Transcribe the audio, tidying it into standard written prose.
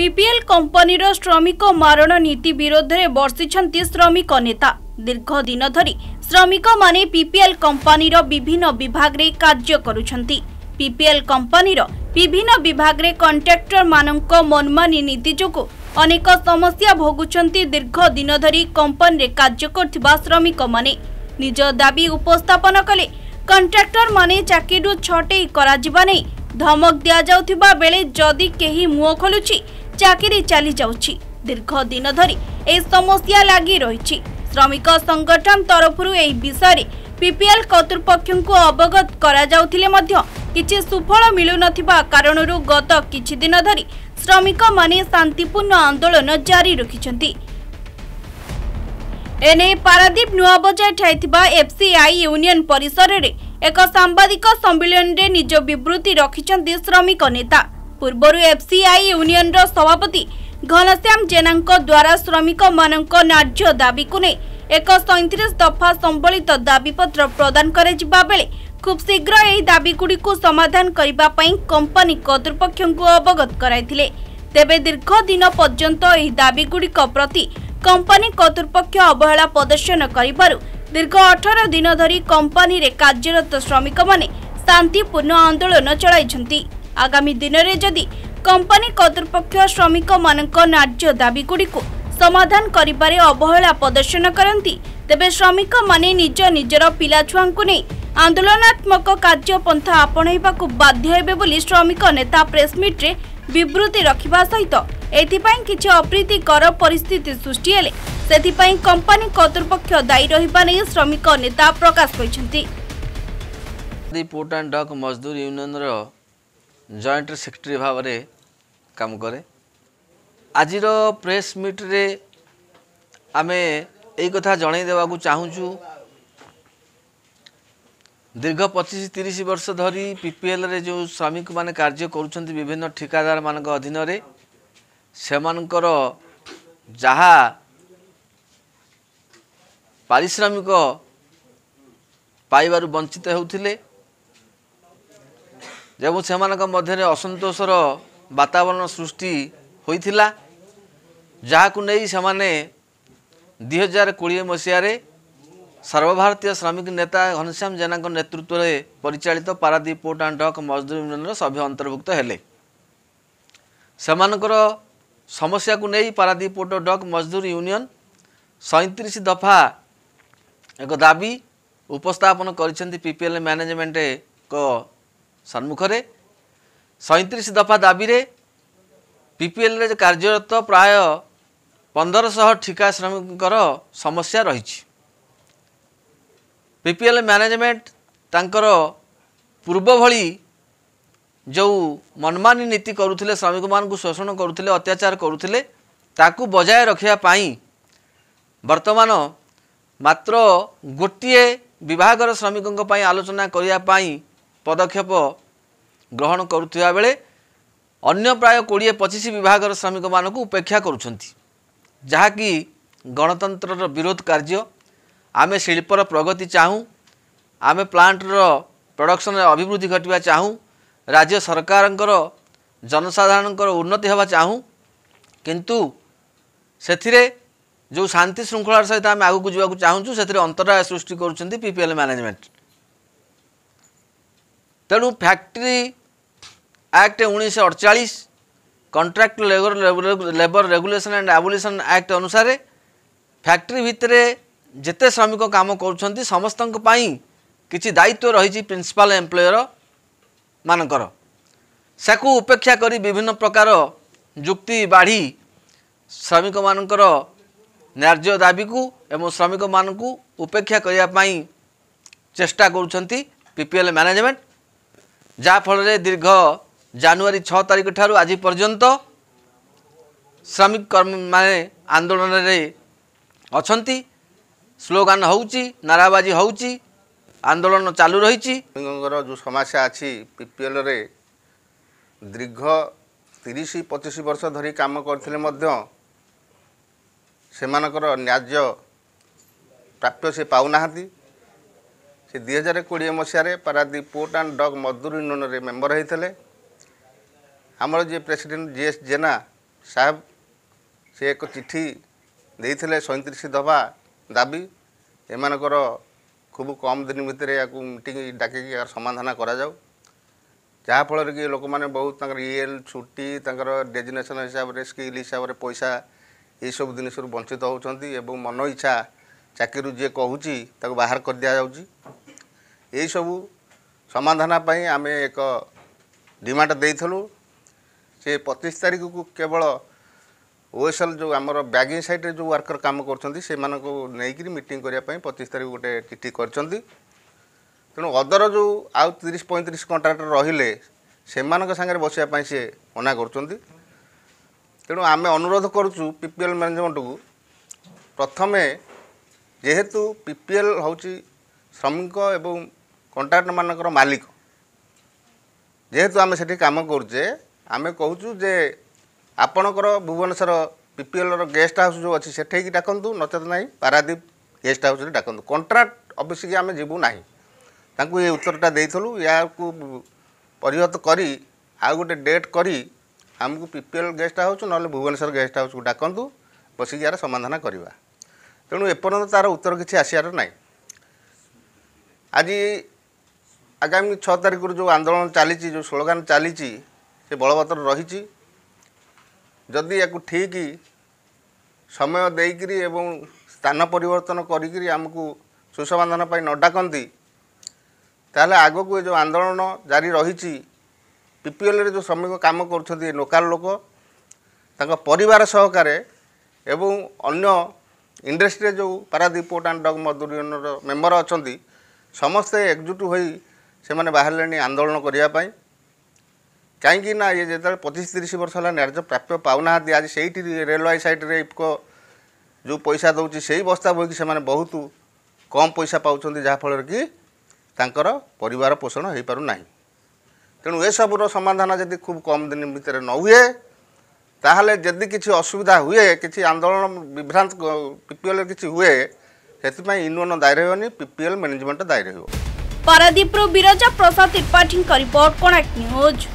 PPL कंपनीर श्रमिक मारण नीति विरोध में बर्षिछंती श्रमिक नेता। दीर्घ दिन धरी श्रमिक माने पीपीएल कंपनीर विभिन्न विभाग रे कार्य करुछंती। पीपीएल कंपनीर विभिन्न विभाग रे कॉन्ट्रैक्टर मानक मनमानी नीति जोगु अनेक समस्या भोगुछंती। दीर्घ दिन धरी कंपनी रे कार्य करथिबा श्रमिक माने निज दाबी उपस्थापन कले कॉन्ट्रैक्टर माने चाकरीरु छटई करा जिबा नै धमक दिया जाउथिबा बेले जदि केही मुह खोलुछि चाकरी चली जाउछि। दीर्घ दिन धरी ए समस्या लागी रहिछि। श्रमिक संगठन तरफरु एही विषय पीपीएल कर्तृपक्ष को अवगत करा जाउथिले मध्य किछि सुफल मिलु नथिबा कारणरु गत किछि दिन धरी श्रमिक माने शांतिपूर्ण आंदोलन जारी रखिछंती। एने पारादीप नुआबजार ठाइथिबा एफसीआई यूनियन परिसर रे एक सांबादिक सम्मेलन रे निज विवृत्ति रखिछंती श्रमिक नेता। पूर्वरु एफसीआई यूनियन रो सभापति घनश्याम जेना द्वारा श्रमिक मानक न्याय्य दाबी को नै एक 37 दफा संबलित दाबीपत्र प्रदान करे जिबा बेले खूब शीघ्र एही दाबी गुडी को समाधान करिबा पई कंपनी कर्तृपक्ष को अवगत कराइथिले। तेबे दीर्घ दिन पर्यंत एही दाबी गुडी प्रति कंपनी कर्तृपक्ष अवहेला प्रदर्शन करिबारु दीर्घ 18 दिन धरी कंपनी रे कार्यरत श्रमिक माने शांतिपूर्ण आंदोलन चलाइछंती। आगामी दिन रे जदि कंपनी कर्तृपक्ष श्रमिक मानक न्याय्य दाबी गुडी को समाधान करिबारे अवहेला प्रदर्शन करंती तेबे श्रमिक माने निज निजर पिला छुआंकु नै आंदोलनात्मक कार्यपंथा आपणैबाकु बाध्य हेबे बोली श्रमिक नेता प्रेसमिट रे विवृत्ति रखिबा सहित एथिपाई किछि अप्रीतिकर परिस्थिति सृष्टि हेले सेथिपाई कंपनी कर्तृपक्ष दायी रहिबा नै श्रमिक नेता प्रकाश करिसेंती। पोर्ट एंड डक मजदूर यूनियन रो जॉइंट सेक्रेटरी भाव में काम करे। आज प्रेस मीट रे आमे एई कथा जणाई देवाकू चाहूचु। दीर्घ 25-30 वर्ष धरी पीपीएल रे जो श्रमिक माने कार्य करुछंती विभिन्न ठिकादार मानक अधीन रे सेमानकर जहा पारिश्रमिक पाइबारु वंचित होउथिले जब सेमानक मध्य असंतोषर वातावरण सृष्टि होइथिला जहाकु नै सेमाने 2020 मसीह सर्वभारतीय श्रमिक नेता घनश्याम जेना नेतृत्व में परिचालित पारादीप पोर्ट एंड डक मजदूर यूनियन सभ्य अंतर्भुक्त हेले। सेमानकर समस्या को नहीं पारादीप पोर्ट डक मजदूर यूनियन 37 दफा एक दाबी उपस्थापन करिसेंती पीपीएल मैनेजमेंट को सम्मुख रे। 37 दफा दाबी रे पीपीएल रे कार्यरत प्राय 1500 ठिका श्रमिकर समस्या रही। पीपीएल मैनेजमेंट तांकर पूर्व भली जो मनमानी नीति करुथिले श्रमिक मान को शोषण करुथिले अत्याचार करुथिले ताकू बजाय रखिया पाई वर्तमान मात्र गोटिए विभागर श्रमिकों पाई आलोचना करिया पाई पदक्षेप ग्रहण करुथिबा बेले अन्य प्राय 20-25 विभागर श्रमिक मान को उपेक्षा करुछंती जहाँकि गणतंत्र विरोध कार्य। आमे शिल्पर प्रगति चाहूँ, आमे प्लांटर प्रोडक्शन अभिवृद्धि घटवा चाहूँ, राज्य सरकारंकर जनसाधारणकर उन्नति हवा चाहूँ, किंतु सेथिरे जो शांति श्रृंखलार सहित आम आगू को जावाक चाहूँ से अंतराय सृष्टि करुछंती पीपीएल मैनेजमेंट। तेणु factory act 1948 contract labour regulation and abolition act अनुसार फैक्ट्री भितरे जेते श्रमिक काम करुछंती समस्तक पाई किछि दायित्व रही प्रिंसिपल एम्प्लॉयर मानकर साकू उपेक्षा करी विभिन्न प्रकार जुक्ति बाढ़ी श्रमिक मानकर न्याय्य दाबी को एवं श्रमिक मानकू उपेक्षा करिया पाई चेष्टा करुछंती पीपीएल मैनेजमेंट। जा फल रे दीर्घ जनवरी 6 तारिख ठारू आज पर्यंत श्रमिक कर्मी माने आंदोलन रे अछंती। स्लोगान होउची, नाराबाजी होउची, आंदोलन चालू रही। जो समस्या अच्छी पीपीएल रे दीर्घ 30-25 वर्ष धरी काम करथिले मध्य सेमानकर न्याय्य प्राप्य से पाउनाहांती। से 2020 मसीह पारादीप पोर्ट एंड डक मजदूर यूनियन रे मेंबर होते। आमर जे प्रेसिडेंट जीएस जेना साहेब से एक चिठी देइथिले 37 दफा दाबी एमानकर खूब कम दिन भितर या मीटिंग डाकिक यार समाधान करा जाऊ जहाँफल कि लोक मैंने बहुत ईएल छुट्टी डेजिनेसन हिसाब से स्किल हिसाब से पैसा ये सब जिन वंचित होती मन इच्छा चाकरी जी कहूँ बाहर कर दि जाऊँगी यही सबू समाधान आम एक डिमांड देइथलु से 25 तारीख को केवल ओएसएल जो आमर बैगिंग साइड जो वर्कर काम कर मीटिंग करने 25 तारीख गोटे चिठी कर तेणु अदर जो आउ 30-35 कंट्राक्टर रहिले से सागर बसापी सी मना कर तेणु आम अनुरोध करुचु पीपीएल मैनेजमेंट को प्रथमे जेहेतु पीपीएल हूँ श्रमिक एवं कंट्राक्टर मानकर मालिक जेहेतु आम से काम करुचे आम कहूँ जे आपणकर भुवनेश्वर पीपीएल गेस्ट हाउस जो अच्छी सेठी डाकतु नचेत ना पारादीप गेस्ट हाउस डाकतु कंट्राक्ट ऑफिस आम जीवू ना तांकू ये उत्तरटा देइथलु या को परिहत करी आ गोटे डेट करी आमको पीपीएल गेस्ट हाउस ना भुवनेश्वर गेस्ट हाउस को डाकतु बसिक यार समाधान करवा तेणु एपर्यंत तार उत्तर किसी आसार ना आज आगामी 6 तारीख जो आंदोलन चली जो स्लोगान चली से बलवत्तर रही जदि या ठीक समय देकरी एवं स्थान परिवर्तन करी आमको सुसमाधान न डाकती ताहले आगो को जो आंदोलन जारी रही पीपीएल जो श्रमिक काम कर लोकल लोक परिवार सहकार एवं अन्य इंडस्ट्री जो पारादीप पोर्ट एंड डग मजदूर यूनियन मेंबर अच्छा समस्ते एकजुट हो से बाहर आंदोलन करने कहीं ना ये जो 25-30 वर्ष है न्याय प्राप्य पाऊना आज से रेलवे साइड रे इफको जो पैसा दौर से बस्ता बोक से बहुत कम पैसा पाँच जहाँफल कि तांकर परिवार पोषण हो पारु नाही तेणु ए सबुर समाधान जदि खूब कम दिन भितर न हुए ताहले जदि किसी असुविधा हुए किसी आंदोलन विभ्रांत पीपीएल किसी हुए से यूनियन दायी रही पीपीएल मैनेजमेंट दायी रही। Paradip Biraja Prasad Tripathi report connect news.